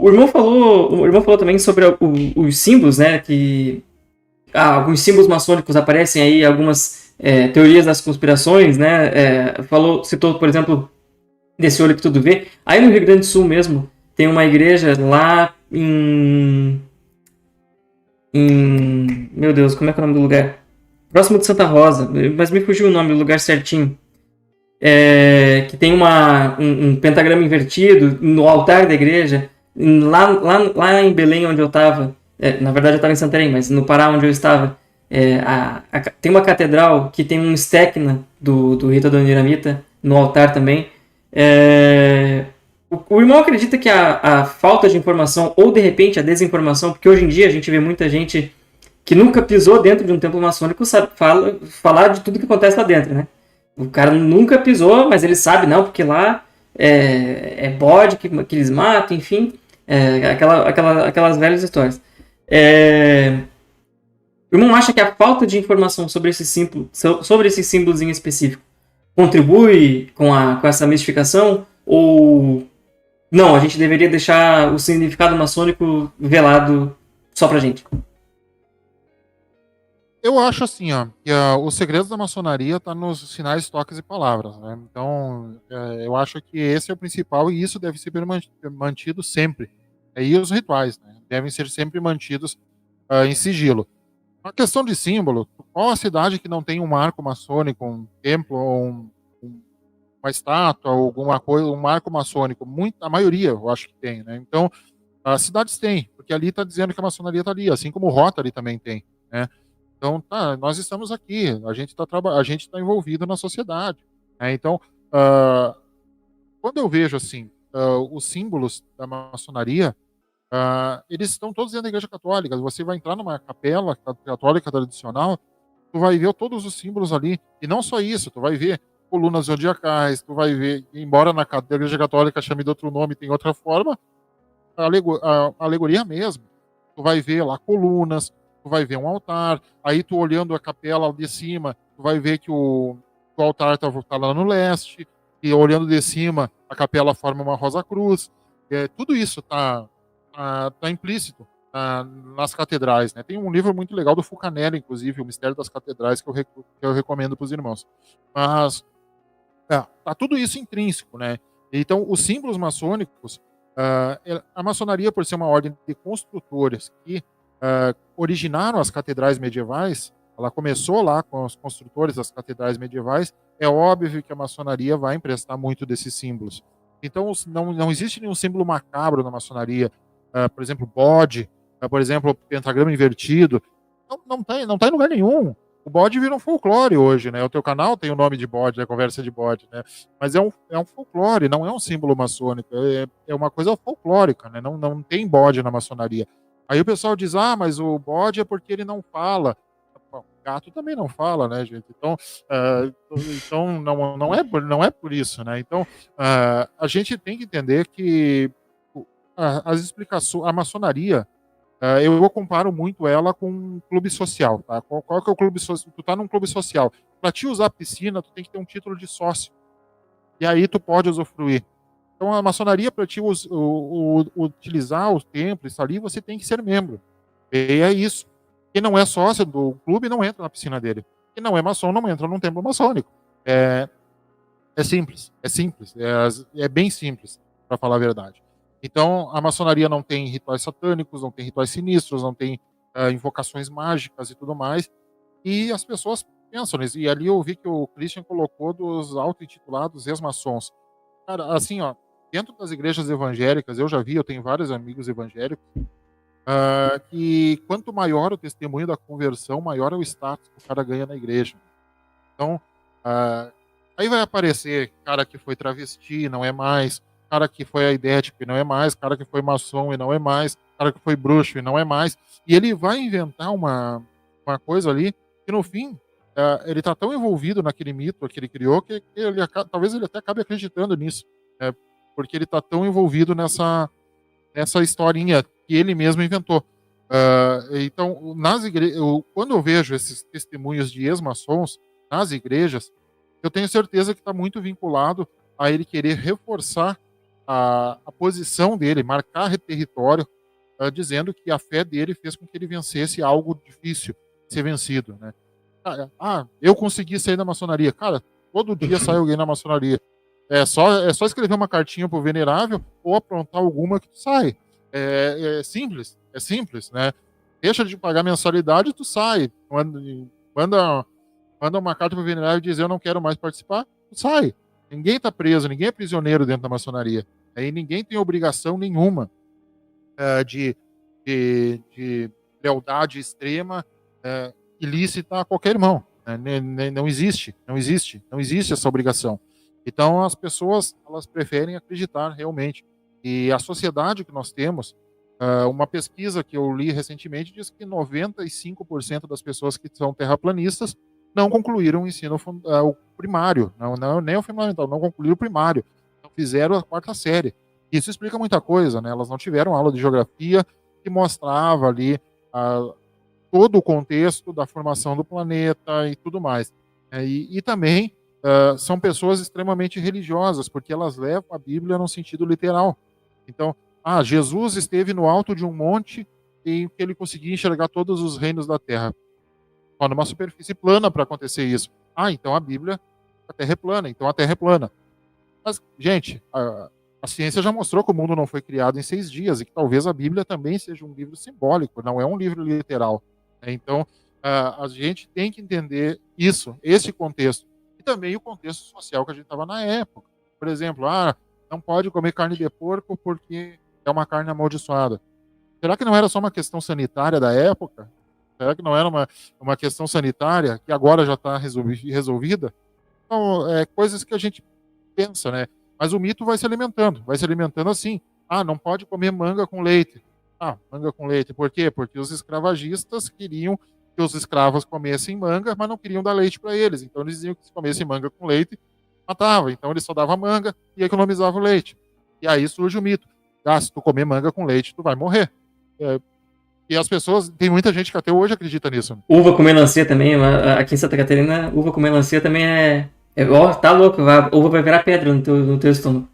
O irmão falou também sobre os símbolos, né? Que alguns símbolos maçônicos aparecem aí, algumas teorias das conspirações, né? Citou, por exemplo, desse olho que tudo vê. Aí no Rio Grande do Sul mesmo, tem uma igreja lá meu Deus, como é que é o nome do lugar? Próximo de Santa Rosa, mas me fugiu o nome do lugar certinho. Que tem um pentagrama invertido no altar da igreja. Lá em Belém, onde eu estava, na verdade eu estava em Santarém, mas no Pará, onde eu estava, tem uma catedral que tem um estéquina do Rita Dona Iramita no altar também. O irmão acredita que a falta de informação, ou de repente a desinformação, porque hoje em dia a gente vê muita gente que nunca pisou dentro de um templo maçônico sabe falar de tudo que acontece lá dentro, né? O cara nunca pisou, mas ele sabe, não, porque lá bode que eles matam, enfim, aquelas velhas histórias. O irmão acha que a falta de informação sobre esse símbolos em específico contribui com essa mistificação? Ou não, a gente deveria deixar o significado maçônico velado só pra gente? Eu acho assim, ó, que os segredos da maçonaria tá nos sinais, toques e palavras, né? Então, eu acho que esse é o principal e isso deve ser mantido sempre. E os rituais, né? Devem ser sempre mantidos em sigilo. A questão de símbolo, qual a cidade que não tem um marco maçônico, um templo, ou uma estátua, ou alguma coisa, um marco maçônico? A maioria, eu acho que tem, né? Então, as cidades têm, porque ali está dizendo que a maçonaria está ali, assim como o Rotary também tem, né? Então, nós estamos aqui, a gente está envolvido na sociedade, né? Então, quando eu vejo assim os símbolos da maçonaria, eles estão todos dentro da Igreja Católica. Você vai entrar numa capela católica tradicional, tu vai ver todos os símbolos ali, e não só isso, tu vai ver colunas zodiacais, tu vai ver, embora na Igreja Católica chame de outro nome, tem outra forma, a alegoria mesmo. Tu vai ver lá colunas, tu vai ver um altar, aí tu olhando a capela de cima, tu vai ver que o altar tá lá no leste, e olhando de cima, a capela forma uma rosa cruz. Tudo isso tá implícito nas catedrais, né? Tem um livro muito legal do Fulcanelli, inclusive, O Mistério das Catedrais, que eu recomendo para os irmãos. Mas tá tudo isso intrínseco, né? Então, os símbolos maçônicos, a maçonaria, por ser uma ordem de construtores que originaram as catedrais medievais, ela começou lá com os construtores das catedrais medievais, é óbvio que a maçonaria vai emprestar muito desses símbolos. Então, não existe nenhum símbolo macabro na maçonaria. Por exemplo, bode, por exemplo, pentagrama invertido. Não tá em lugar nenhum. O bode vira um folclore hoje, né? O teu canal tem o nome de bode, a conversa de bode, né? Mas é um folclore, não é um símbolo maçônico, é uma coisa folclórica, né? Não tem bode na maçonaria. Aí o pessoal diz, mas o bode é porque ele não fala. Bom, gato também não fala, né, gente? Então não é por isso, né? Então, a gente tem que entender que as explicações, a maçonaria, eu comparo muito ela com um clube social, tá? Qual que é o clube social? Tu tá num clube social. Para te usar a piscina, tu tem que ter um título de sócio. E aí tu pode usufruir. Então a maçonaria, para te utilizar o templo, isso ali, você tem que ser membro. E é isso. Quem não é sócio do clube não entra na piscina dele. Quem não é maçom não entra num templo maçônico. É simples, é bem simples, para falar a verdade. Então, a maçonaria não tem rituais satânicos, não tem rituais sinistros, não tem invocações mágicas e tudo mais. E as pessoas pensam nisso. E ali eu vi que o Christian colocou dos auto-intitulados ex-maçons. Cara, assim, ó, dentro das igrejas evangélicas, eu tenho vários amigos evangélicos, que quanto maior o testemunho da conversão, maior é o status que o cara ganha na igreja. Então, aí vai aparecer cara que foi travesti, não é mais, cara que foi aidético e não é mais, cara que foi maçom e não é mais, cara que foi bruxo e não é mais. E ele vai inventar uma coisa ali que, no fim, ele tá tão envolvido naquele mito que ele criou que talvez ele até acabe acreditando nisso, né? Porque ele tá tão envolvido nessa historinha que ele mesmo inventou. Então, quando eu vejo esses testemunhos de ex-maçons nas igrejas, eu tenho certeza que está muito vinculado a ele querer reforçar a posição dele, marcar território, dizendo que a fé dele fez com que ele vencesse algo difícil de ser vencido, né? Eu consegui sair da maçonaria. Cara, todo dia sai alguém na maçonaria. É só escrever uma cartinha pro venerável ou aprontar alguma que tu sai. É simples, né? Deixa de pagar mensalidade, tu sai. Manda uma carta pro venerável e diz: eu não quero mais participar, tu sai. Ninguém tá preso, ninguém é prisioneiro dentro da maçonaria. Aí ninguém tem obrigação nenhuma de lealdade extrema, ilícita a qualquer irmão. Né? Não existe essa obrigação. Então as pessoas, elas preferem acreditar realmente. E a sociedade que nós temos, uma pesquisa que eu li recentemente diz que 95% das pessoas que são terraplanistas não concluíram o ensino o primário, nem o fundamental, não concluíram o primário, não fizeram a 4ª série. Isso explica muita coisa, né? Elas não tiveram aula de geografia que mostrava ali todo o contexto da formação do planeta e tudo mais. E também são pessoas extremamente religiosas, porque elas levam a Bíblia no sentido literal. Então, Jesus esteve no alto de um monte em que ele conseguia enxergar todos os reinos da Terra. Numa superfície plana para acontecer isso. Então a Bíblia, a Terra é plana, então a Terra é plana. Mas, gente, a ciência já mostrou que o mundo não foi criado em 6 dias e que talvez a Bíblia também seja um livro simbólico, não é um livro literal. Então, a gente tem que entender esse contexto. E também o contexto social que a gente estava na época. Por exemplo, não pode comer carne de porco porque é uma carne amaldiçoada. Será que não era só uma questão sanitária da época? Será que não era uma questão sanitária que agora já está resolvida? Então, coisas que a gente pensa, né? Mas o mito vai se alimentando assim. Não pode comer manga com leite. Manga com leite. Por quê? Porque os escravagistas queriam que os escravos comessem manga, mas não queriam dar leite para eles. Então eles diziam que se comessem manga com leite, matava. Então eles só davam manga e economizavam o leite. E aí surge o mito. Se tu comer manga com leite, tu vai morrer. E as pessoas, tem muita gente que até hoje acredita nisso. Né? Uva com melancia também, aqui em Santa Catarina, uva com melancia também tá louco, uva vai virar pedra no teu estômago.